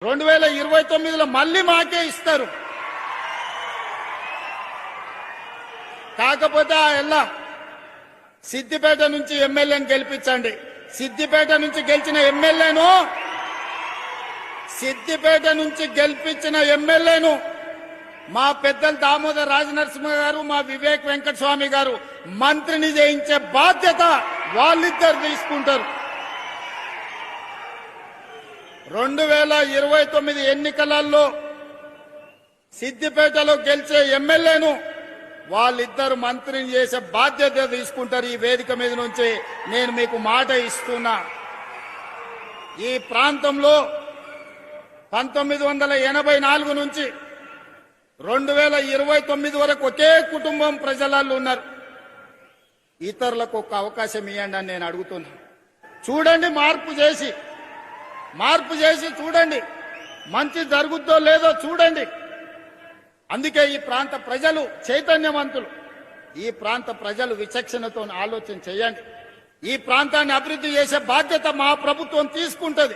2029లో మళ్ళీ మాకే ఇస్తారు. కాకపోతే ఆ ఎల్లా సిద్దిపేట నుంచి ఎమ్మెల్యేని గెలిపించండి. సిద్దిపేట నుంచి గెలిచిన ఎమ్మెల్యేను మా పెద్దలు దామోదర్ రాజనరసింహ గారు, మా వివేక్ వెంకటస్వామి గారు మంత్రిని చేయించే బాధ్యత వాళ్ళిద్దరు తీసుకుంటారు. 2029 ఎన్నికలలో సిద్దిపేటలో గెలిచే ఎమ్మెల్యేను వాళ్ళిద్దరు మంత్రిని చేసే బాధ్యత తీసుకుంటారు. ఈ వేదిక మీద నుంచి నేను మీకు మాట ఇస్తున్నా. ఈ ప్రాంతంలో 1984 నుంచి 2029 వరకు ఒకే కుటుంబం ప్రజలలో ఉన్నారు. ఇతరులకు ఒక అవకాశం ఇవ్వండి అని నేను అడుగుతున్నా. చూడండి, మార్పు చేసి చూడండి, మంచి జరుగుద్దో లేదో చూడండి. అందుకే ఈ ప్రాంత ప్రజలు చైతన్యవంతులు. ఈ ప్రాంత ప్రజలు విచక్షణతో ఆలోచన చేయండి. ఈ ప్రాంతాన్ని అభివృద్ధి చేసే బాధ్యత మా ప్రభుత్వం తీసుకుంటది.